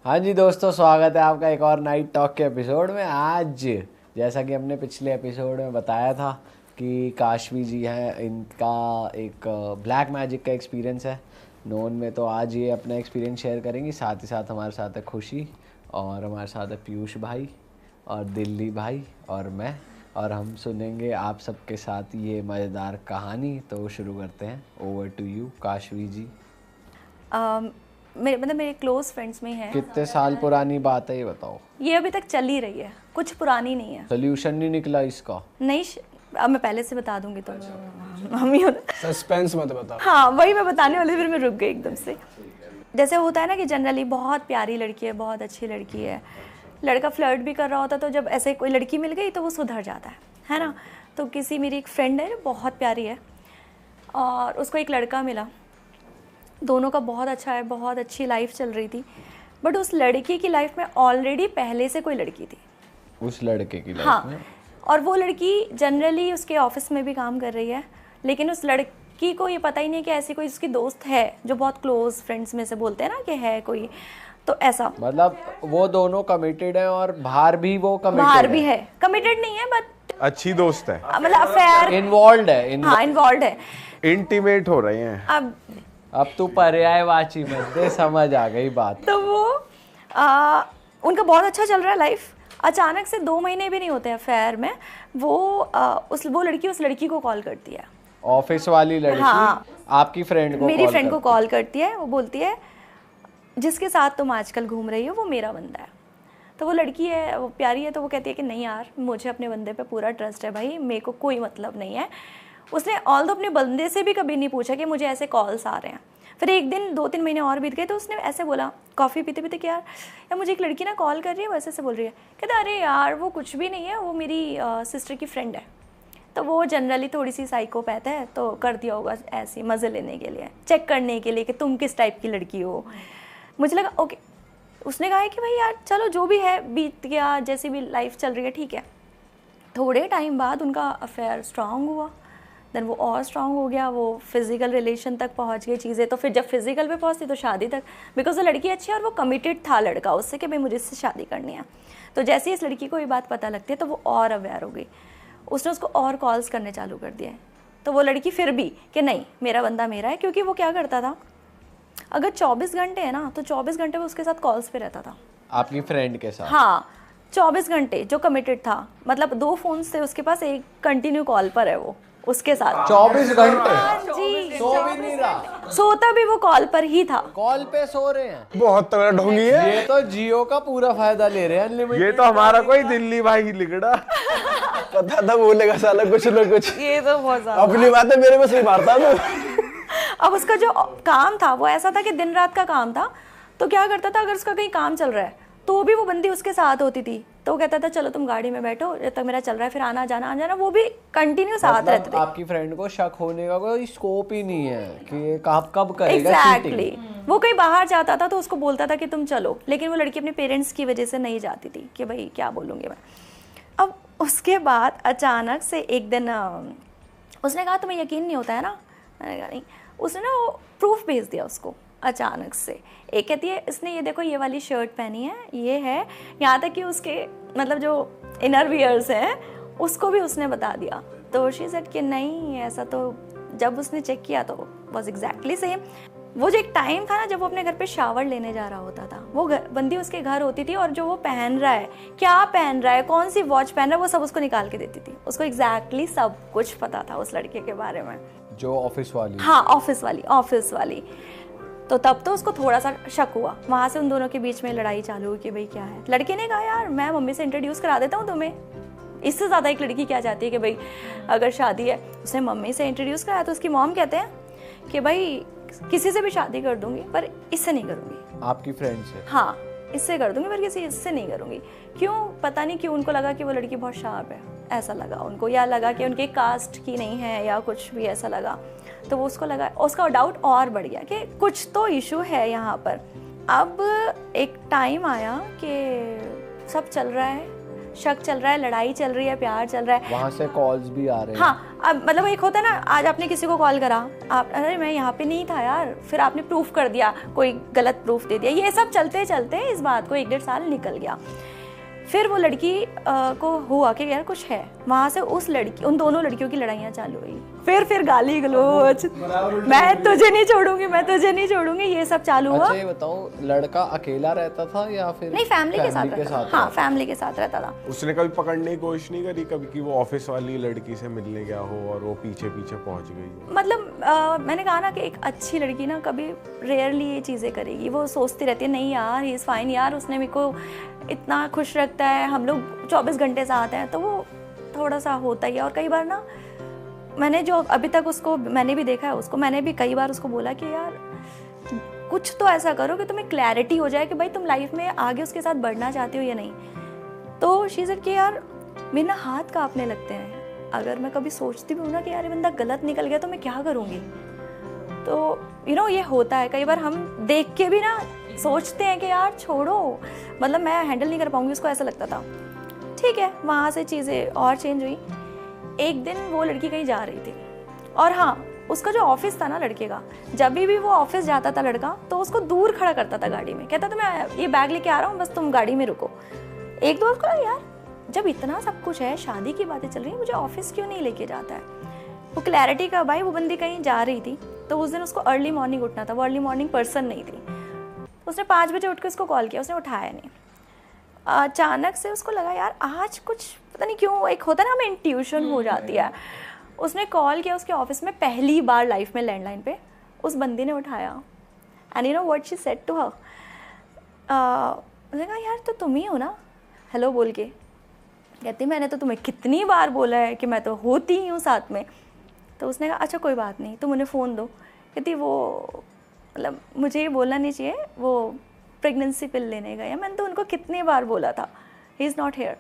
हाँ जी दोस्तों, स्वागत है आपका एक और नाइट टॉक के एपिसोड में। आज जैसा कि हमने पिछले एपिसोड में बताया था कि काशवी जी हैं, इनका एक ब्लैक मैजिक का एक्सपीरियंस है नोन में, तो आज ये अपना एक्सपीरियंस शेयर करेंगी। साथ ही साथ हमारे साथ है खुशी, और हमारे साथ है पीयूष भाई और दिल्ली भाई और मैं, और हम सुनेंगे आप सबके साथ ये मज़ेदार कहानी। तो शुरू करते हैं। ओवर टू यू काशवी जी। मेरे क्लोज फ्रेंड्स में है। कितने साल पुरानी बात है ये बताओ। ये अभी तक चल ही रही है, कुछ पुरानी नहीं है। सोल्यूशन नहीं निकला इसका? नहीं, अब मैं पहले से बता दूंगी तो मम्मी सस्पेंस मत बताओ। हाँ, वही मैं बताने वाली, फिर मैं रुक गई एकदम से। जैसे होता है ना कि जनरली बहुत प्यारी लड़की है, बहुत अच्छी लड़की है, लड़का फ्लर्ट भी कर रहा होता है, तो जब ऐसे कोई लड़की मिल गई तो वो सुधर जाता है ना। तो किसी मेरी एक फ्रेंड है, बहुत प्यारी है, और उसको एक लड़का मिला, दोनों का बहुत अच्छा है, बहुत अच्छी लाइफ चल रही थी। बट उस लड़की की लाइफ में ऑलरेडी पहले से कोई लड़की थी, उस लड़के की लाइफ हाँ में। और वो लड़की जनरली उसके ऑफिस में भी काम कर रही है, लेकिन उस लड़की को ये पता ही नहीं कि ऐसी कोई उसकी दोस्त है जो बहुत क्लोज फ्रेंड्स में से बोलते हैं ना कि है कोई, तो ऐसा। मतलब वो दोनों कमिटेड हैं और बाहर भी वो कमिटेड बाहर भी है, कमिटेड नहीं है बट अच्छी दोस्त है, मतलब अफेयर इन्वॉल्व है। हाँ, इन्वॉल्व है। इंटीमेट हो रहे हैं। अब तू पर्यायवाची मत दे, समझ आ गई बात। तो वो उनका बहुत अच्छा चल रहा है लाइफ। अचानक से 2 महीने भी नहीं होते अफेयर में, वो लड़की उस लड़की को कॉल करती है। ऑफिस वाली लड़की? हाँ, आपकी फ्रेंड को? मेरी फ्रेंड को कॉल करती है। वो बोलती है जिसके साथ तुम आजकल घूम रही हो वो मेरा बंदा है। तो वो लड़की है, वो प्यारी है, तो वो कहती है कि नहीं यार, मुझे अपने बंदे पे पूरा ट्रस्ट है भाई, मेरे को कोई मतलब नहीं है। उसने ऑल्दो अपने बंदे से भी कभी नहीं पूछा कि मुझे ऐसे कॉल्स आ रहे हैं। फिर एक दिन 2-3 महीने और बीत गए, तो उसने ऐसे बोला कॉफ़ी पीते पीते कि यार मुझे एक लड़की ना कॉल कर रही है, वैसे से बोल रही है। कहता अरे यार वो कुछ भी नहीं है, वो मेरी सिस्टर की फ्रेंड है। तो वो जनरली थोड़ी सी साइकोपैथ है, तो कर दिया होगा ऐसे मज़े लेने के लिए, चेक करने के लिए कि तुम किस टाइप की लड़की हो। मुझे लगा ओके। उसने कहा है कि भाई यार चलो जो भी है बीत गया, जैसी भी लाइफ चल रही है ठीक है। थोड़े टाइम बाद उनका अफेयर स्ट्रांग हुआ, देन वो और स्ट्रांग हो गया, वो फिजिकल रिलेशन तक पहुंच गई चीज़ें। तो फिर जब फिजिकल पे पहुंचती तो शादी तक, बिकॉज वो लड़की अच्छी है और वो कमिटेड था लड़का उससे कि भाई मुझे इससे शादी करनी है। तो जैसे ही इस लड़की को ये बात पता लगती है तो वो और अवेयर हो गई, उसने उसको और कॉल्स करने चालू कर दिए। तो वो लड़की फिर भी कि नहीं मेरा बंदा मेरा है, क्योंकि वो क्या करता था, अगर 24 घंटे है ना तो 24 घंटे वो उसके साथ कॉल्स पे रहता था। आपकी फ्रेंड के साथ? हाँ, 24 घंटे जो कमिटेड था, मतलब 2 फोन्स थे उसके पास, एक कंटिन्यू कॉल पर है वो उसके साथ 24 घंटे? जी, सो भी नहीं रहा? सोता भी वो कॉल पर ही था। कॉल पे सो रहे हैं? बहुत तगड़ा ढोंगी है ये तो जियो का पूरा फायदा ले रहे हैं, अनलिमिटेड। ये तो हमारा कोई दिल्ली भाई लिगड़ा। पता था बोलेगा साला कुछ ना कुछ। ये तो बहुत ज्यादा अपनी बात है, मेरे में से मारता तो। अब उसका जो काम था वो ऐसा था कि दिन रात का काम था। तो क्या करता था, अगर उसका कहीं काम चल रहा है तो भी वो बंदी उसके साथ होती थी। तो वो कहता था चलो तुम गाड़ी में बैठो जब तक मेरा चल रहा है, फिर आना जाना वो भी कंटिन्यू साथ रहते थे। आपकी फ्रेंड को शक होने का कोई स्कोप ही नहीं है कि कब करेगा एग्जैक्टली। वो कहीं बाहर जाता था तो उसको बोलता था कि तुम चलो, लेकिन वो लड़की अपने पेरेंट्स की वजह से नहीं जाती थी कि भाई क्या बोलूँगी मैं। अब उसके बाद अचानक से एक दिन उसने कहा तुम्हें यकीन नहीं होता है ना? मैंने कहा नहीं। उसने ना वो प्रूफ भेज दिया उसको अचानक से। एक कहती है इसने ये देखो ये वाली शर्ट पहनी है, ये है, यहाँ तक कि उसके मतलब जो इनर वियर्स हैं उसको भी उसने बता दिया। तो शी सेड कि नहीं ऐसा, तो जब उसने चेक किया तो वाज एग्जैक्टली सेम। वो जो एक टाइम था ना जब वो अपने घर पे शावर लेने जा रहा होता था, वो बंदी उसके घर होती थी, और जो वो पहन रहा है, क्या पहन रहा है, कौन सी वॉच पहन रहा है, वो सब उसको निकाल के देती थी। उसको एग्जैक्टली सब कुछ पता था उस लड़के के बारे में। जो ऑफिस वाली? हाँ, ऑफिस वाली। तो तब तो उसको थोड़ा सा शक हुआ। वहाँ से उन दोनों के बीच में लड़ाई चालू हुई कि भाई क्या है। लड़के ने कहा यार मैं मम्मी से इंट्रोड्यूस करा देता हूँ तुम्हें, इससे ज़्यादा एक लड़की क्या चाहती है कि भाई अगर शादी है। उसने मम्मी से इंट्रोड्यूस कराया तो उसकी मॉम कहते हैं कि भाई किसी से भी शादी कर दूंगी पर इससे नहीं करूँगी। आपकी फ्रेंड से? हाँ, इससे कर दूंगी पर किसी इससे नहीं करूँगी। क्यों पता नहीं क्यों उनको लगा कि वो लड़की बहुत शार्प है, ऐसा लगा उनको, या लगा कि उनके कास्ट की नहीं है या कुछ भी ऐसा लगा। तो वो उसको लगा, उसका डाउट और बढ़ गया कि कुछ तो इशू है यहाँ पर। अब एक टाइम आया कि सब चल रहा है, शक चल रहा है, लड़ाई चल रही है, प्यार चल रहा है। वहाँ से कॉल्स भी आ रहे हैं। हाँ, अब मतलब एक होता है ना, आज आपने किसी को कॉल करा, आप अरे मैं यहाँ पे नहीं था यार, फिर आपने प्रूफ कर दिया, कोई गलत प्रूफ दे दिया, ये सब चलते चलते इस बात को 1-1.5 साल निकल गया। फिर वो लड़की को हुआ कि यार कुछ है, वहाँ से उन दोनों लड़कियों की लड़ाइयाँ चालू हुई, फिर गाली गलोच, मैं तुझे नहीं छोड़ूंगी, मैं तुझे नहीं छोड़ूंगी, ये सब चालू हुआ। अच्छा ये बताओ, लड़का अकेला रहता था या फिर नहीं, फैमिली के साथ रहता था। हाँ, फैमिली के साथ रहता था। उसने कभी पकड़ने की कोशिश नहीं करी कभी कि वो ऑफिस वाली लड़की से मिलने गया हो और वो पीछे पीछे पहुंच गई हो? मतलब मैंने कहा ना कि एक अच्छी लड़की ना कभी रेयरली ये चीज़ें करेगी, वो सोचती रहती है नहीं यार ही इज़ फाइन, यार उसने मेरे को इतना खुश रखता है, हम लोग 24 घंटे साथ हैं, तो वो थोड़ा सा होता ही है। और कई बार ना मैंने जो अभी तक उसको मैंने भी देखा है, उसको मैंने भी कई बार उसको बोला कि यार कुछ तो ऐसा करो कि तुम्हें क्लैरिटी हो जाए कि भाई तुम लाइफ में आगे उसके साथ बढ़ना चाहते हो या नहीं। तो शी सेड कि यार मेरे ना हाथ कांपने लगते हैं, अगर मैं कभी सोचती भी हूँ ना कि यार ये बंदा गलत निकल गया तो मैं क्या करूँगी। तो ये होता है कई बार, हम देख के भी ना सोचते हैं कि यार छोड़ो, मतलब मैं हैंडल नहीं कर पाऊंगी उसको, ऐसा लगता था। ठीक है, वहाँ से चीज़ें और चेंज हुई। एक दिन वो लड़की कहीं जा रही थी, और हाँ, उसका जो ऑफिस था ना लड़के का, जब भी वो ऑफिस जाता था लड़का, तो उसको दूर खड़ा करता था गाड़ी में, कहता था मैं ये बैग लेके आ रहा हूँ, बस तुम गाड़ी में रुको। एक दो बार यार जब इतना सब कुछ है, शादी की बातें चल रही है, मुझे ऑफिस क्यों नहीं लेके जाता है। वो क्लैरिटी का भाई, वो बंदी कहीं जा रही थी, तो उस दिन उसको अर्ली मॉर्निंग उठना था, वो अर्ली मॉर्निंग पर्सन नहीं थी। उसने 5 बजे उठ के उसको कॉल किया, उसने उठाया नहीं। अचानक से उसको लगा यार आज कुछ पता नहीं क्यों, एक होता है ना हमें इंट्यूशन हो जाती है। उसने कॉल किया उसके ऑफिस में, पहली बार लाइफ में लैंडलाइन पे उस बंदी ने उठाया, and you know what she said to her, उसने कहा यार तो तुम ही हो ना, हेलो बोल के। कहती मैंने तो तुम्हें कितनी बार बोला है कि मैं तो होती ही हूँ साथ में। तो उसने कहा अच्छा कोई बात नहीं, तुम उन्हें फ़ोन दो। कहती वो मतलब मुझे ये बोलना नहीं चाहिए, वो प्रेगनेंसी पिल लेने गए, मैंने तो उनको कितनी बार बोला था, ही इज़ नॉट हेयर।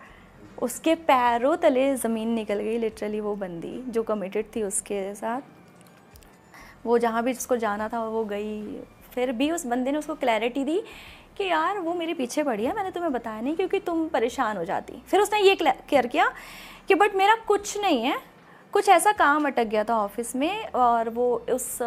उसके पैरों तले ज़मीन निकल गई लिटरली। वो बंदी जो कमिटेड थी उसके साथ, वो जहाँ भी जिसको जाना था वो गई। फिर भी उस बंदे ने उसको क्लैरिटी दी कि यार वो मेरे पीछे पड़ी है, मैंने तुम्हें बताया नहीं क्योंकि तुम परेशान हो जाती। फिर उसने ये क्लियर किया कि बट मेरा कुछ नहीं है, कुछ ऐसा काम अटक गया था ऑफिस में, और वो उस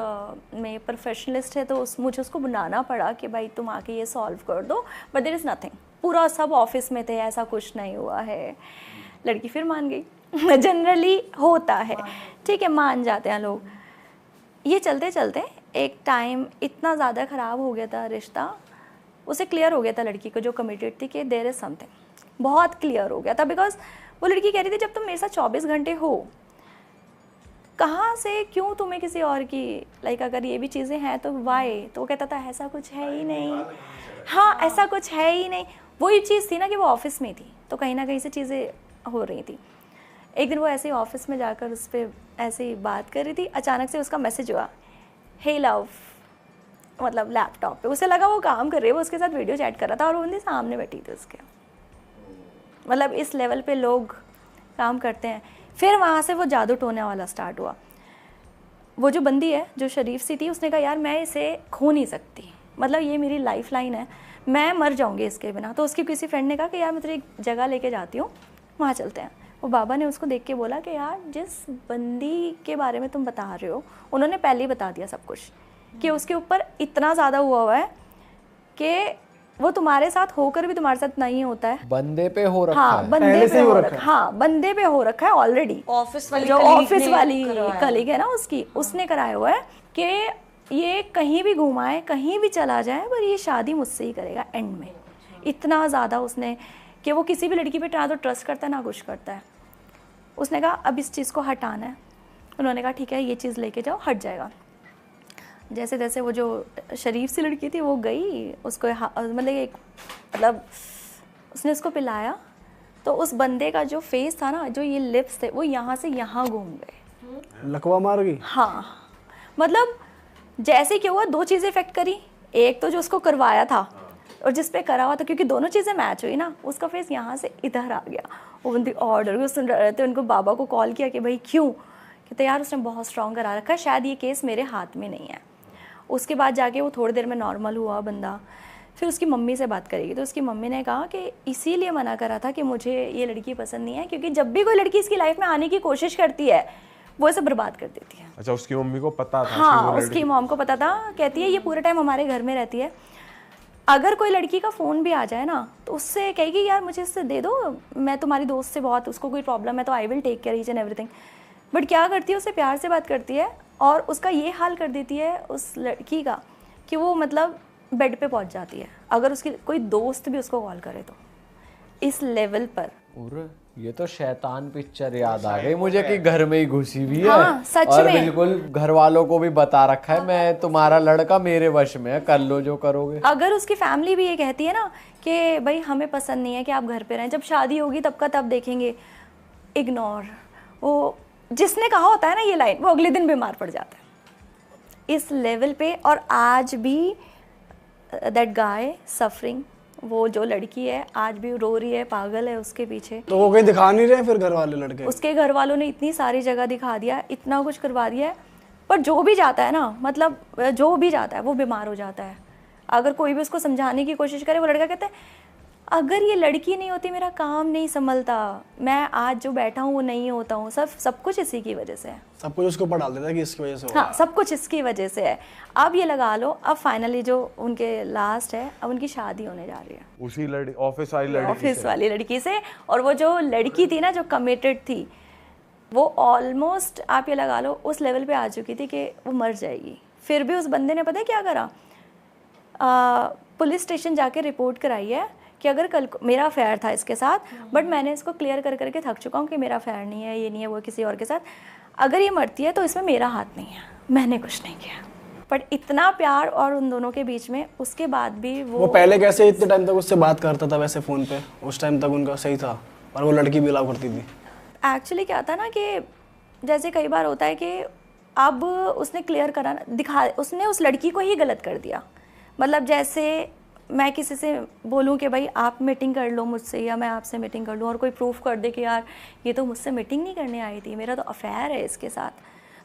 में प्रोफेशनलिस्ट है, तो मुझे उसको बुलाना पड़ा कि भाई तुम आके ये सॉल्व कर दो, बट देयर इज़ नथिंग, पूरा सब ऑफिस में थे, ऐसा कुछ नहीं हुआ है। लड़की फिर मान गई। जनरली होता है, ठीक है, मान जाते हैं लोग। ये चलते चलते एक टाइम इतना ज़्यादा ख़राब हो गया था रिश्ता, उसे क्लियर हो गया था लड़की को जो कमिटेड थी कि देयर इज़ समथिंग, बहुत क्लियर हो गया था। बिकॉज वो लड़की कह रही थी जब तुम मेरे साथ 24 घंटे हो, कहाँ से क्यों तुम्हें किसी और की लाइक अगर ये भी चीज़ें हैं तो वाई। तो वो कहता था ऐसा कुछ है ही नहीं, हाँ ऐसा कुछ है ही नहीं। वही चीज़ थी ना कि वो ऑफिस में थी, तो कहीं ना कहीं से चीज़ें हो रही थी। एक दिन वो ऐसे ही ऑफिस में जाकर उस पर ऐसे ही बात कर रही थी, अचानक से उसका मैसेज हुआ, हे लव, मतलब लैपटॉप पे। उसे लगा वो काम कर रही है, वो उसके साथ वीडियो चैट कर रहा था और वो बंदी सामने बैठी थी उसके। मतलब इस लेवल पे लोग काम करते हैं। फिर वहाँ से वो जादू टोने वाला स्टार्ट हुआ। वो जो बंदी है जो शरीफ सी थी, उसने कहा यार मैं इसे खो नहीं सकती, मतलब ये मेरी लाइफ लाइन है, मैं मर जाऊँगी इसके बिना। तो उसकी किसी फ्रेंड ने कहा कि यार मैं तेरी एक जगह लेके जाती हूँ, वहाँ चलते हैं। वो बाबा ने उसको देख के बोला कि यार जिस बंदी के बारे में तुम बता रहे हो, उन्होंने पहले ही बता दिया सब कुछ कि उसके ऊपर इतना ज़्यादा हुआ है कि वो तुम्हारे साथ होकर भी तुम्हारे साथ नहीं होता है। बंदे पे हो रखा हाँ, है, बंदे पे हो रखा है। हाँ, बंदे पे हो रखा है ऑलरेडी। ऑफिस वाली जो ऑफिस वाली कलीग है ना उसकी, उसने कराया हुआ है कि ये कहीं भी घुमाए, कहीं भी चला जाए, पर ये शादी मुझसे ही करेगा एंड में। इतना ज़्यादा उसने कि वो किसी भी लड़की पे ना तो ट्रस्ट करता है ना कुछ करता है। उसने कहा अब इस चीज़ को हटाना है। उन्होंने कहा ठीक है ये चीज़ लेके जाओ, हट जाएगा। जैसे जैसे वो जो शरीफ सी लड़की थी वो गई, उसको मतलब उसने उसको पिलाया, तो उस बंदे का जो फेस था ना, जो ये लिप्स थे, वो यहाँ से यहाँ घूम गए, लकवा मार गई। हाँ, मतलब जैसे क्या हुआ, दो चीज़ें इफेक्ट करी। एक तो जो उसको करवाया था और जिस पे करा हुआ था, क्योंकि दोनों चीज़ें मैच हुई ना, उसका फेस यहाँ से इधर आ गया। वो बंदी ऑर्डर को सुन रहे थे, उनको बाबा को कॉल किया कि भाई क्यों, कहते यार उसने बहुत स्ट्रॉन्ग करा रखा है, शायद ये केस मेरे हाथ में नहीं है। उसके बाद जाके वो थोड़ी देर में नॉर्मल हुआ बंदा। फिर उसकी मम्मी से बात करेगी, तो उसकी मम्मी ने कहा कि इसीलिए मना करा था कि मुझे ये लड़की पसंद नहीं है, क्योंकि जब भी कोई लड़की इसकी लाइफ में आने की कोशिश करती है वो इसे बर्बाद कर देती है। अच्छा, उसकी मम्मी को पता था कि हाँ, वो उसकी मॉम को पता था। कहती है ये पूरे टाइम हमारे घर में रहती है, अगर कोई लड़की का फ़ोन भी आ जाए ना तो उससे कहेगी यार मुझे इससे दे दो, मैं तुम्हारी दोस्त से बहुत, उसको कोई प्रॉब्लम है तो I will take care each and everything. But क्या करती है, उससे प्यार से बात करती है और उसका ये हाल कर देती है उस लड़की का कि वो मतलब बेड पे पहुंच जाती है अगर उसकी कोई दोस्त भी उसको कॉल करे तो, इस लेवल पर। और ये तो शैतान पिक्चर याद आ गई मुझे कि घर में ही घुसी हुई है। हाँ, सच और में। बिल्कुल घर वालों को भी बता रखा है मैं तुम्हारा लड़का मेरे वश में है, कर लो जो करोगे। अगर उसकी फैमिली भी ये कहती है ना कि भाई हमें पसंद नहीं है कि आप घर पे रहें, जब शादी होगी तब का तब देखेंगे, इग्नोर। वो जिसने कहा होता है ना ये लाइन, वो अगले दिन बीमार पड़ जाता है इस लेवल पे। और आज भी दैट गाय सफरिंग, वो जो लड़की है आज भी रो रही है, पागल है उसके पीछे। तो वो कहीं दिखा नहीं रहे फिर घर वाले लड़के? उसके घर वालों ने इतनी सारी जगह दिखा दिया, इतना कुछ करवा दिया है, पर जो भी जाता है ना, मतलब जो भी जाता है वो बीमार हो जाता है। अगर कोई भी उसको समझाने की कोशिश करे, वो लड़का कहता है अगर ये लड़की नहीं होती मेरा काम नहीं संभलता, मैं आज जो बैठा हूँ वो नहीं होता हूँ, सब कुछ इसी की वजह से है। सब कुछ उसको ऊपर डाल देता है कि इसकी वजह से हो हाँ, सब कुछ इसकी वजह से है। अब ये लगा लो, अब फाइनली जो उनके लास्ट है, अब उनकी शादी होने जा रही है उसी ऑफिस वाली लड़की से। और वो जो लड़की थी ना जो कमिटेड थी, वो ऑलमोस्ट आप ये लगा लो उस लेवल पे आ चुकी थी कि वो मर जाएगी। फिर भी उस बंदे ने पता है क्या करा, पुलिस स्टेशन जाके रिपोर्ट कराई है कि अगर कल को मेरा अफेयर था इसके साथ, बट मैंने इसको क्लियर कर करके थक चुका हूँ कि मेरा अफेयर नहीं है, ये नहीं है, वो किसी और के साथ, अगर ये मरती है तो इसमें मेरा हाथ नहीं है, मैंने कुछ नहीं किया। बट इतना प्यार और उन दोनों के बीच में, उसके बाद भी वो पहले कैसे इतने टाइम तक उससे बात करता था वैसे फ़ोन पे? उस टाइम तक उनका सही था और वो लड़की भी अलाउ करती थी? एक्चुअली क्या था ना कि जैसे कई बार होता है कि अब उसने क्लियर करा दिखा, उसने उस लड़की को ही गलत कर दिया। मतलब जैसे मैं किसी से बोलूं कि भाई आप मीटिंग कर लो मुझसे, या मैं आपसे मीटिंग कर लूं, और कोई प्रूफ कर दे कि यार ये तो मुझसे मीटिंग नहीं करने आई थी, मेरा तो अफेयर है इसके साथ,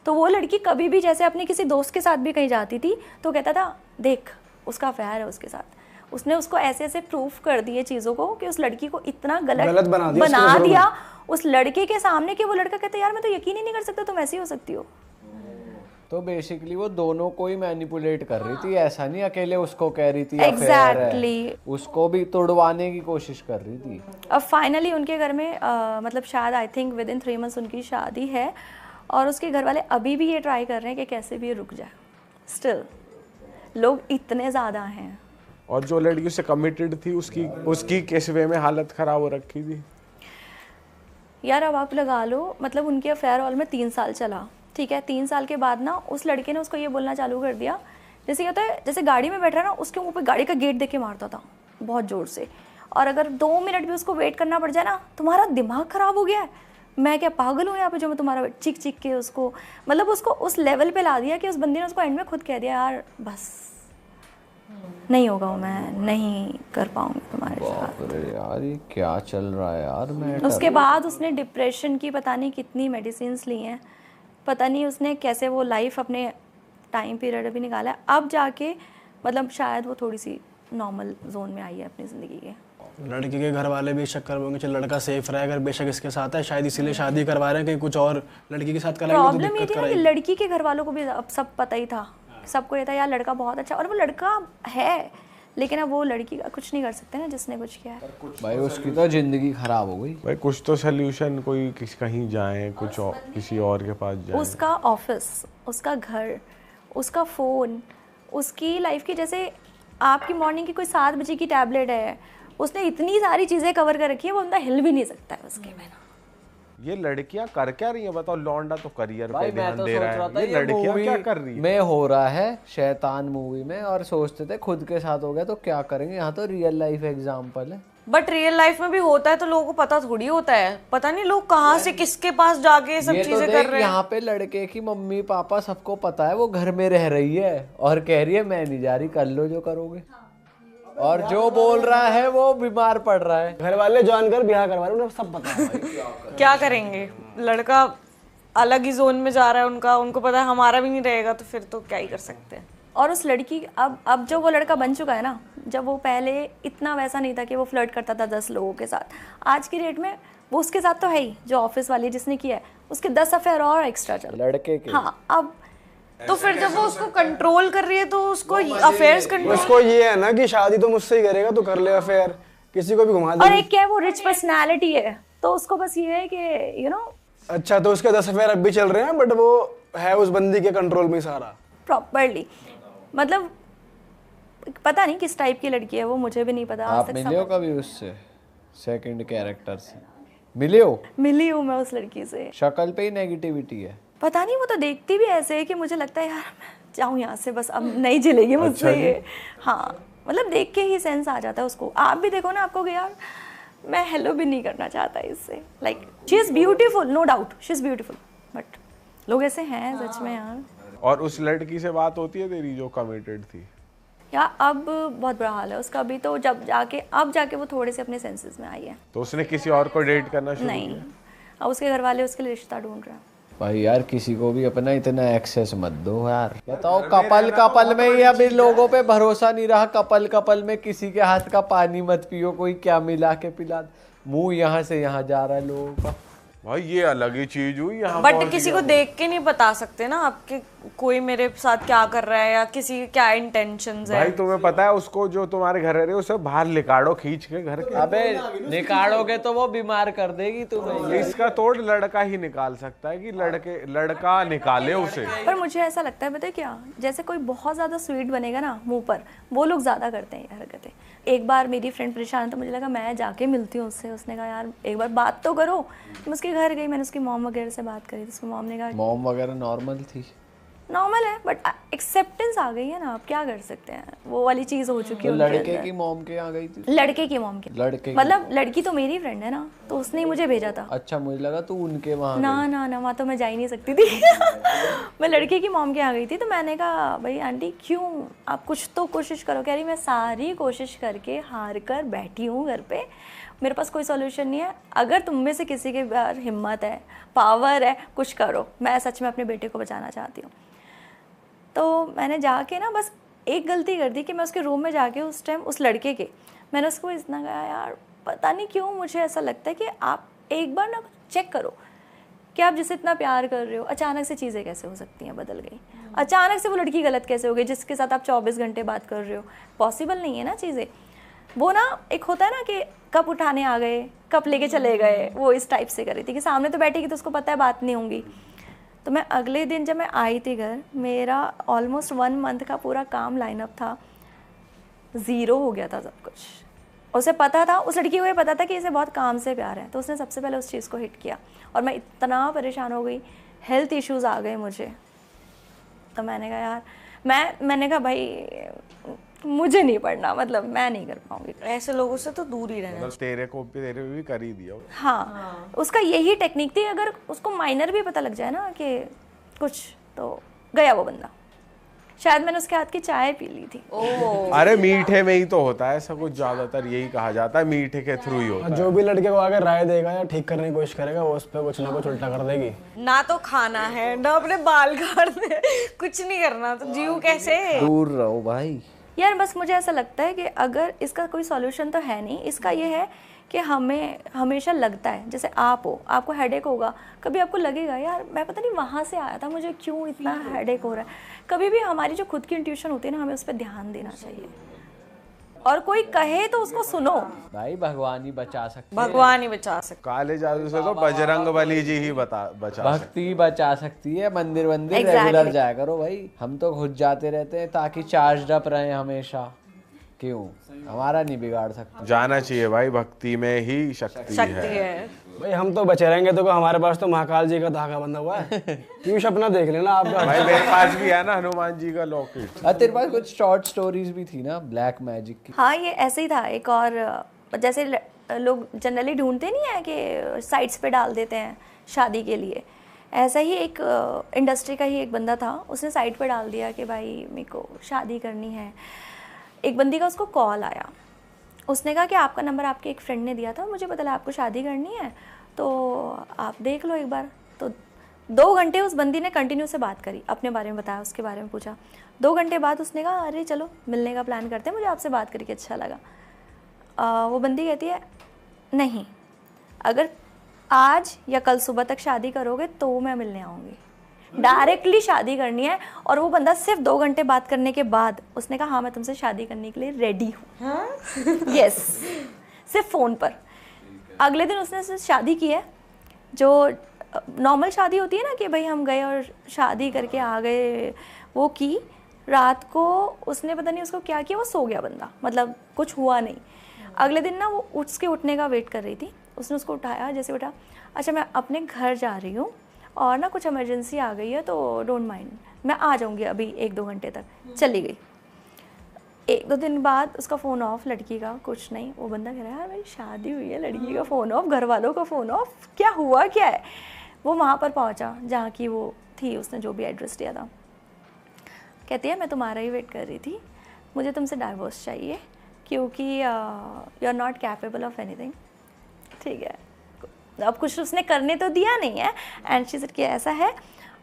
तो वो लड़की कभी भी जैसे अपने किसी दोस्त के साथ भी कहीं जाती थी तो कहता था देख उसका अफेयर है उसके साथ। उसने उसको ऐसे ऐसे प्रूफ कर दिए चीज़ों को कि उस लड़की को इतना गलत बना दिया उस लड़के के सामने कि वो लड़का कहता यार मैं तो यकीन ही नहीं कर सकता तुम ऐसी हो सकती हो। तो बेसिकली वो दोनों को ही मैनिपुलेट कर रही थी, ऐसा नहीं अकेले उसको कह रही थी Exactly. उसको भी तोड़वाने की कोशिश कर रही थी। अब फाइनली उनके घर में मतलब शायद I think with in 3 months उनकी शादी है, और उसके घर वाले अभी भी ये ट्राई कर रहे हैं कि कैसे भी ये रुक जाए। स्टिल लोग इतने ज़्यादा हैं। और जो लड़की उससे कमिटेड थी उसकी किस वे में हालत खराब हो रखी थी यार। अब आप लगा लो, मतलब उनके अफेयर ऑल में 3 साल चला, ठीक है। 3 साल के बाद ना उस लड़के ने उसको ये बोलना चालू कर दिया, जैसे क्या होता है, जैसे गाड़ी में बैठा ना उसके मुंह पे गाड़ी का गेट देके मारता था बहुत ज़ोर से, और अगर 2 मिनट भी उसको वेट करना पड़ जाए ना, तुम्हारा दिमाग ख़राब हो गया है, मैं क्या पागल हूँ यहाँ पे जो मैं तुम्हारा चीख चीख के उसको, मतलब उसको उस लेवल पे ला दिया कि उस बंदे ने उसको एंड में खुद कह दिया यार बस नहीं होगा, मैं नहीं कर पाऊंगी तुम्हारे साथ। अरे यार ये क्या चल रहा है यार। मैं उसके बाद उसने डिप्रेशन की पता नहीं कितनी मेडिसिन्स ली हैं, पता नहीं उसने कैसे वो लाइफ अपने टाइम पीरियड अभी निकाला है, अब जाके मतलब शायद वो थोड़ी सी नॉर्मल जोन में आई है अपनी ज़िंदगी के। लड़की के घर वाले भी शक कर होंगे चल लड़का सेफ रहे, अगर बेशक इसके साथ है शायद इसीलिए शादी करवा रहे हैं, कहीं कुछ और लड़की के साथ कराएंगे तो प्रॉब्लम ये दिक्कत थी ना कि कराएगी। लड़की के घर वालों को भी अब सब पता ही था, सबको ये था यार लड़का बहुत अच्छा, और वो लड़का है, लेकिन अब वो लड़की का कुछ नहीं कर सकते ना जिसने कुछ किया है। भाई उसकी तो जिंदगी खराब हो गई। भाई कुछ तो सोल्यूशन, कोई कहीं जाए, कुछ और किसी और के पास जाए। उसका ऑफिस, उसका घर, उसका फ़ोन, उसकी लाइफ की, जैसे आपकी मॉर्निंग की कोई 7 बजे की टैबलेट है, उसने इतनी सारी चीज़ें कवर कर रखी है, वो बंदा हिल भी नहीं सकता है उसके बिना। ये लड़कियां कर क्या रही हैं बताओ? लौंडा तो करियर भाई पे मैं ध्यान तो दे सोच रहा रहा था है, ये लड़कियां क्या कर रही हैं? में हो रहा है शैतान मूवी में, और सोचते थे खुद के साथ हो गया तो क्या करेंगे, यहाँ तो रियल लाइफ एग्जांपल है। बट रियल लाइफ में भी होता है तो लोगों को पता थोड़ी होता है, पता नहीं लोग कहाँ से किसके पास जाके ये सब ये तो चीजें देख, कर रहे हैं। यहाँ पे लड़के की मम्मी पापा सबको पता है, वो घर में रह रही है और कह रही है मैं नहीं जा रही, कर लो जो करोगे, और जो बोल रहा है वो बीमार पड़ रहा है। घर वाले जानकर ब्याह करवा रहे हैं, उन्हें सब पता है। क्या करेंगे, लड़का अलग ही जोन में जा रहा है उनका, उनको पता है हमारा भी नहीं रहेगा, तो फिर तो क्या ही कर सकते हैं। और उस लड़की अब जो वो लड़का बन चुका है ना, जब वो पहले इतना वैसा नहीं था कि वो फ्लर्ट करता था 10 लोगों के साथ, आज की डेट में वो उसके साथ तो है ही, जो ऑफिस वाली जिसने किया है उसके 10 अफेयर और एक्स्ट्रा चल रहे हैं। लड़के के हाँ, अब तो फिर जब वो उसको कंट्रोल कर रही है तो उसको अफेयर्स कंट्रोल। उसको ये है ना कि शादी तो मुझसे ही करेगा, तो कर ले अफेयर, किसी को भी घुमा और दे। एक क्या है, वो रिच पर्सनालिटी है, तो उसको बस ये है कि यू नो अच्छा, तो उसके 10 अफेयर अब भी चल रहे हैं, बट वो है उस बंदी के कंट्रोल में सारा। प्रॉपरली, मतलब पता नहीं किस टाइप की लड़की है वो, मुझे भी नहीं पता। आज आप तक मिले हो कभी उससे, सेकंड कैरेक्टर से मिले हो? मिली हूँ मैं उस लड़की से। शक्ल पे ही नेगेटिविटी है। पता नहीं, वो तो देखती भी ऐसे है कि मुझे लगता है यार मैं जाऊँ यहाँ से, बस अब नहीं झेलेगी मुझसे ये। हाँ, मतलब देख के ही सेंस आ जाता है उसको। आप भी देखो ना, आपको यार मैं हेलो भी नहीं करना चाहता इससे। Like she is beautiful, no doubt she is beautiful, but लोग ऐसे हैं सच में यार। और उस लड़की से बात होती है तेरी जो कमिटेड थी? यार अब बहुत बुरा हाल है उसका भी, तो जब जाके अब जाके वो थोड़े से अपने सेंसेस में आई है। तो उसने किसी और को डेट करना शुरू नहीं, किया? अब उसके घर वाले उसके लिए रिश्ता ढूंढ रहे हैं। भाई यार किसी को भी अपना इतना एक्सेस मत दो यार। बताओ, कपल में ही अभी लोगों पे भरोसा नहीं रहा। कपल में किसी के हाथ का पानी मत पियो, कोई क्या मिला के पिला, मुंह यहाँ से यहाँ जा रहा है लोगों का। भाई ये अलग ही चीज हुई यहाँ। बट किसी को देख के नहीं बता सकते ना आपके कोई मेरे साथ क्या कर रहा है या किसी क्या इंटेंशंस है। भाई तुम्हें पता है उसको, जो तुम्हारे घर रह रहे उसे बाहर निकालो खींच के घर के। अबे निकालोगे तो वो बीमार कर देगी तुम्हें। इसका तोड़ लड़का ही निकाल सकता है कि लड़का निकाले उसे। पर मुझे ऐसा लगता है, पता है क्या, जैसे कोई बहुत ज़्यादा स्वीट बनेगा ना मुंह पर, वो लोग ज़्यादा करते हैं ये हरकतें। एक बार मेरी फ्रेंड परेशान, तो मुझे लगा मैं जाके मिलती हूँ उससे। उसने कहा यार एक बार बात तो करो। मैं उसके घर गई, मैंने उसकी मॉम वगैरह से बात करी, तो उसकी मॉम ने कहा मॉम वगैरह नॉर्मल थी? नॉर्मल है, बट एक्सेप्टेंस आ गई है ना, आप क्या कर सकते हैं, वो वाली चीज़ हो चुकी है उनके लड़के अंदर। की मॉम के यहाँ गई थी? लड़के की मॉम के, लड़के की। मतलब लड़की तो मेरी फ्रेंड है ना, तो उसने ही मुझे भेजा था। अच्छा, मुझे लगा तू उनके वहाँ ना ना ना, वहाँ तो मैं जा ही नहीं सकती थी। मैं लड़के की मॉम के यहाँ गई थी, तो मैंने कहा भाई आंटी क्यों, आप कुछ तो कोशिश करो। कह रही मैं सारी कोशिश करके हार कर बैठी हूँ घर पे, मेरे पास कोई सॉल्यूशन नहीं है। अगर तुम में से किसी के पास हिम्मत है, पावर है, कुछ करो, मैं सच में अपने बेटे को बचाना चाहती हूँ। तो मैंने जाके ना बस एक गलती कर दी कि मैं उसके रूम में जाके उस टाइम उस लड़के के, मैंने उसको इतना कहा यार पता नहीं क्यों मुझे ऐसा लगता है कि आप एक बार ना चेक करो कि आप जिससे इतना प्यार कर रहे हो, अचानक से चीज़ें कैसे हो सकती हैं बदल गई। अचानक से वो लड़की गलत कैसे हो गई जिसके साथ आप 24 घंटे बात कर रहे हो। पॉसिबल नहीं है ना चीज़ें। वो ना एक होता है ना कि कप उठाने आ गए, कप लेके चले गए, वो इस टाइप से कर रही थी कि सामने तो बैठेगी तो उसको पता है बात नहीं होंगी। तो मैं अगले दिन जब मैं आई थी घर, मेरा ऑलमोस्ट 1 मंथ का पूरा काम लाइनअप था, 0 हो गया था सब कुछ। उसे पता था, उस लड़की को ये पता था कि इसे बहुत काम से प्यार है, तो उसने सबसे पहले उस चीज़ को हिट किया और मैं इतना परेशान हो गई, हेल्थ इश्यूज़ आ गए मुझे। तो मैंने कहा यार मैंने कहा भाई मुझे नहीं पढ़ना, मतलब मैं नहीं कर पाऊंगी। ऐसे लोगों से तो दूर ही रहना। मतलब तेरे भी कर ही दिया। हाँ, उसका यही टेक्निक थी। अगर उसको माइनर भी पता लग जाए ना कि कुछ, तो गया वो बंदा। शायद मैंने उसके हाथ की चाय पी ली थी। अरे मीठे में ही तो होता है ऐसा कुछ, ज्यादातर यही कहा जाता है मीठे के थ्रू ही होता है। जो भी लड़के को आगे राय देगा या ठीक करने की कोशिश करेगा, वो उस पर कुछ ना कुछ उल्टा कर देगी। ना तो खाना है ना अपने बाल काटने, कुछ नहीं करना, तो जीव कैसे? दूर रहो भाई। यार बस मुझे ऐसा लगता है कि अगर इसका कोई सॉल्यूशन तो है नहीं, इसका ये है कि हमें हमेशा लगता है, जैसे आप हो, आपको हेडेक होगा, कभी आपको लगेगा यार मैं पता नहीं वहाँ से आया था, मुझे क्यों इतना हेडेक हो रहा है। कभी भी हमारी जो खुद की इंट्यूशन होती है ना, हमें उस पर ध्यान देना चाहिए, और कोई कहे तो उसको सुनो। भाई भगवान ही बचा सकते हैं। भगवान ही बचा सकते। काले जादू से तो बजरंग बली जी ही बचा सकते। भक्ति बचा सकती है। मंदिर Exactly. रेगुलर जाया करो भाई। हम तो खुद जाते रहते हैं ताकि चार्ज अप रहे हमेशा। क्यों हमारा नहीं बिगाड़ सकते। जाना चाहिए भाई, भक्ति में ही शक्ति है। भाई हम तो बचे रहेंगे, तो हमारे पास तो महाकाल जी का धागा बंधा हुआ है। पीयूष अपना देख लेना आपका। भाई मेरे पास भी है ना हनुमान जी का लॉकेट। तेरे पास कुछ शॉर्ट स्टोरीज भी थी ना ब्लैक मैजिक की? हाँ, ये ऐसे ही था। एक और जैसे लोग जनरली ढूंढते नहीं है कि साइट्स पे डाल देते हैं शादी के लिए, ऐसा ही एक इंडस्ट्री का ही एक बंदा था, उसने साइट पे डाल दिया कि भाई मेरे को शादी करनी है। एक बंदी का उसको कॉल आया, उसने कहा कि आपका नंबर आपके एक फ्रेंड ने दिया था, मुझे पता लगा आपको शादी करनी है, तो आप देख लो एक बार। तो 2 घंटे उस बंदी ने कंटिन्यू से बात करी, अपने बारे में बताया, उसके बारे में पूछा। 2 घंटे बाद उसने कहा अरे चलो मिलने का प्लान करते हैं, मुझे आपसे बात करके अच्छा लगा। वो बंदी कहती है नहीं, अगर आज या कल सुबह तक शादी करोगे तो मैं मिलने आऊँगी। डायरेक्टली शादी करनी है। और वो बंदा सिर्फ 2 घंटे बात करने के बाद उसने कहा हाँ मैं तुमसे शादी करने के लिए रेडी हूँ। यस, सिर्फ फ़ोन पर। अगले दिन उसने उससे शादी की है, जो नॉर्मल शादी होती है ना कि भाई हम गए और शादी करके आ गए, वो की। रात को उसने पता नहीं उसको क्या किया, वो सो गया बंदा, मतलब कुछ हुआ नहीं। अगले दिन ना वो उसके उठने का वेट कर रही थी, उसने उसको उठाया, जैसे उठा, अच्छा मैं अपने घर जा रही हूँ और ना कुछ इमरजेंसी आ गई है तो डोंट माइंड, मैं आ जाऊँगी अभी 1-2 घंटे तक। चली गई। 1-2 दिन बाद उसका फ़ोन ऑफ, लड़की का कुछ नहीं। वो बंदा कह रहा है यार मेरी शादी हुई है, लड़की का फ़ोन ऑफ, घर वालों का फ़ोन ऑफ, क्या हुआ क्या है। वो वहाँ पर पहुँचा जहाँ की वो थी, उसने जो भी एड्रेस दिया था। कहती है मैं तुम्हारा ही वेट कर रही थी, मुझे तुमसे डाइवोर्स चाहिए क्योंकि you are not capable of anything. ठीक है, अब कुछ उसने करने तो दिया नहीं है। एंड शी सेड कि ऐसा है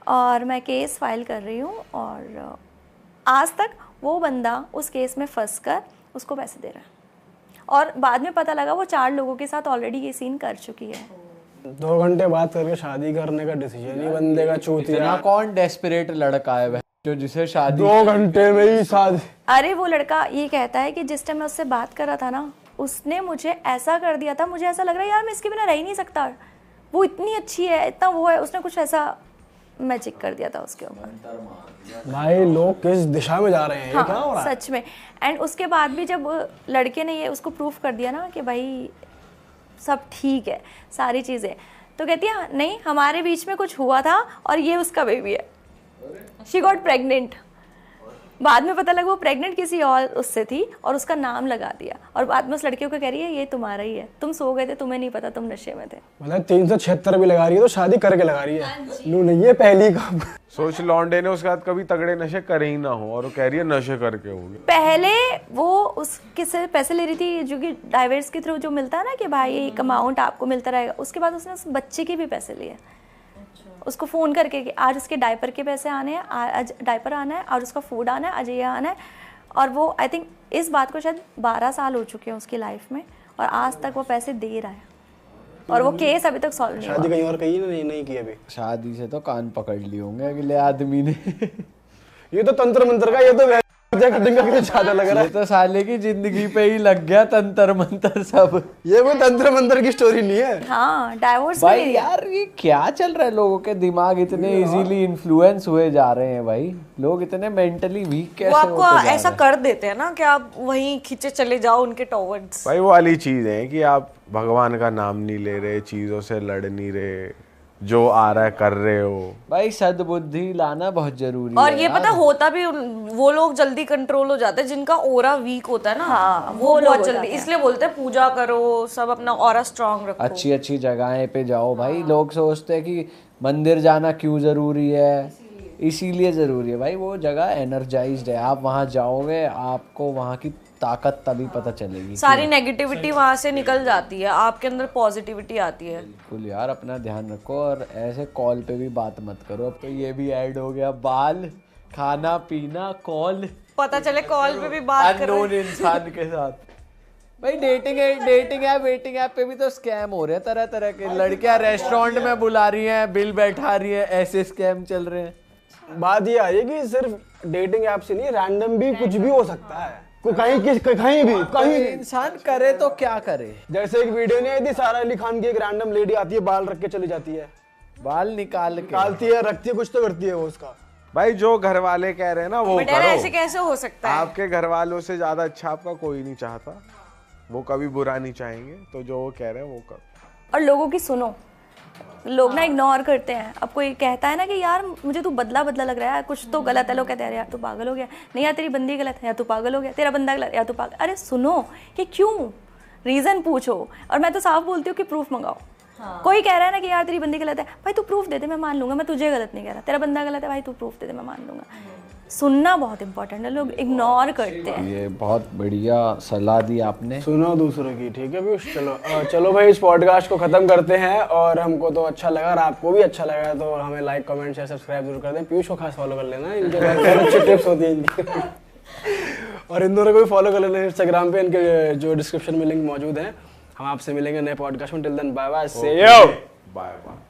और मैं केस फाइल कर रही हूँ। और आज तक वो बंदा उस केस में फंस कर उसको पैसे दे रहा है। और बाद में पता लगा वो 4 लोगों के साथ ऑलरेडी ये सीन कर चुकी है। 2 घंटे बात करके शादी करने का डिसीजन ही बंदे का चूतिया। इतना कौन डेस्परेट लड़का है जो जिसे शादी 2 घंटे में ही शादी। अरे वो लड़का ये कहता है कि जिस टाइम मैं उससे बात कर रहा था ना, उसने मुझे ऐसा कर दिया था, मुझे ऐसा लग रहा है यार मैं इसके बिना रह ही नहीं सकता, वो इतनी अच्छी है, इतना वो है, उसने कुछ ऐसा मैजिक कर दिया था उसके ऊपर। भाई लोग किस दिशा में जा रहे हैं, हाँ, ये क्या हो रहा है? सच में। एंड उसके बाद भी जब लड़के ने ये उसको प्रूफ कर दिया ना कि भाई सब ठीक है, सारी चीज़ें, तो कहती है नहीं हमारे बीच में कुछ हुआ था और ये उसका बेबी है। She got pregnant. बाद में पता लगा वो प्रेग्नेंट किसी और उससे थी और उसका नाम लगा दिया। और बाद में उस लड़के को कह रही है ये तुम्हारा ही है, तुम सो गए थे, तुम्हें नहीं पता, तुम नशे में थे। मतलब 376 भी लगा रही है तो शादी करके लगा रही है। लू नहीं है पहली का। सोच लौंडे ने उसके बाद कभी तगड़े नशे करे ही ना हो और वो कह रही है नशे करके होंगे। पहले वो उसके से पैसे ले रही थी, जो कि डाइवर्स के थ्रू जो मिलता है ना कि भाई एक अमाउंट आपको मिलता रहेगा। उसके बाद उसने उस बच्चे के भी पैसे लिए, उसको फ़ोन करके कि आज उसके डायपर के पैसे आने हैं, आज डायपर आना है और उसका फूड आना है, आज ये आना है। और वो आई थिंक इस बात को शायद 12 साल हो चुके हैं उसकी लाइफ में और आज तक वो पैसे दे रहा है और वो केस अभी तक सॉल्व नहीं हुआ। शादी कहीं और कहीं नहीं की अभी। शादी से तो कान पकड़ लिए होंगे अगले आदमी ने। ये तो तंत्र मंत्र का, ये तो कटिंग का कितना ज्यादा लग रहा ये तो साले की जिंदगी पे ही लग गया तंत्र मंत्र सब। ये कोई तंत्र मंत्र की स्टोरी नहीं है। हाँ, डाइवोर्स भाई यार ये क्या चल रहा है, लोगों के दिमाग इतने इजीली इन्फ्लुएंस हुए जा रहे हैं भाई, लोग इतने मेंटली वीक कैसे वो होते आपको जा रहे ऐसा हैं? कर देते हैं ना कि आप वहीं खींचे चले जाओ उनके टॉवर्ड्स। भाई वो वाली चीज है कि आप भगवान का नाम नहीं ले रहे, चीजों से लड़ नहीं रहे, जो आ रहा है कर रहे हो। भाई सद्बुद्धि लाना बहुत जरूरी और है ये यार। पता होता भी वो लोग जल्दी कंट्रोल हो जाते हैं जिनका ओरा वीक होता है ना। हाँ, वो वो लोग बहुत हो जल्दी, जाते हैं। इसलिए बोलते हैं पूजा करो, सब अपना ओरा स्ट्रांग रखो। अच्छी अच्छी जगहें पे जाओ भाई। लोग सोचते हैं कि मंदिर जाना क्यों जरूरी है, इसीलिए जरूरी है भाई, वो जगह एनर्जाइज्ड है, आप वहाँ जाओगे आपको वहाँ की ताकत तभी पता चलेगी। सारी नेगेटिविटी वहां से निकल जाती है, आपके अंदर पॉजिटिविटी आती है। बिल्कुल यार, अपना ध्यान रखो और ऐसे कॉल पे भी बात मत करो। अब तो ये भी ऐड हो गया, बाल, खाना पीना, कॉल, पता चले कॉल पे भी बात कर रहे अननोन इंसान के साथ। भाई वेटिंग ऐप पे भी तो स्कैम हो रहे हैं, तरह तरह के। लड़कियां रेस्टोरेंट में बुला रही हैं, बिल बैठा रही हैं, ऐसे स्कैम चल रहे हैं। बात ये आ रही है कि सिर्फ डेटिंग ऐप से नहीं, रैंडम भी कुछ भी हो सकता है, कहीं भी इंसान करे तो क्या करे। जैसे एक वीडियो नहीं आई थी, सारा अली खान की एक रैंडम लेडी आती है, बाल रख के चली जाती है, बाल निकालती है, रखती है, कुछ तो करती है वो उसका। भाई जो घर वाले कह रहे हैं ना वो बट यार ऐसे करो। कैसे हो सकता है? आपके घर वालों से ज्यादा अच्छा आपका कोई नहीं चाहता, वो कभी बुरा नहीं चाहेंगे, तो जो वो कह रहे हैं वो करो। और लोगों की सुनो, लोग ना इग्नोर करते हैं। अब कोई कहता है ना कि यार मुझे तू बदला लग रहा है, कुछ तो गलत है, लोग कहते हैं यार तू पागल हो गया, नहीं यार तेरी बंदी गलत है, या तू पागल हो गया, तेरा बंदा गलत है, या तू पागल। अरे सुनो कि क्यों, रीज़न पूछो। और मैं तो साफ बोलती हूँ कि प्रूफ मंगाओ। कोई कह रहा है ना कि यार तेरी बंदी गलत है, भाई तू प्रूफ दे दे, मैं मान लूंगा, मैं तुझे गलत नहीं कह रहा, तेरा बंदा गलत है भाई तू प्रूफ दे दे, मैं मान लूंगा। सुनना बहुत इंपॉर्टेंट है, लोग इग्नोर करते हैं। ये बहुत बढ़िया सलाह दी आपने। सुनो दूसरों की, ठीक है पीयूष। चलो भाई इस पॉडकास्ट को खत्म करते हैं, और हमको तो अच्छा लगा और आपको भी अच्छा लगा तो हमें लाइक कमेंट शेयर सब्सक्राइब जरूर कर दें। पीयूष को खास फॉलो कर लेना, इनके बहुत अच्छी टिप्स होती हैं इनकी। और इन दोनों को भी फॉलो कर लेना इंस्टाग्राम पे, इनके जो डिस्क्रिप्शन में लिंक मौजूद है। हम आपसे मिलेंगे नए पॉडकास्ट में, टिल देन बाय बाय, से यो, बाय बाय।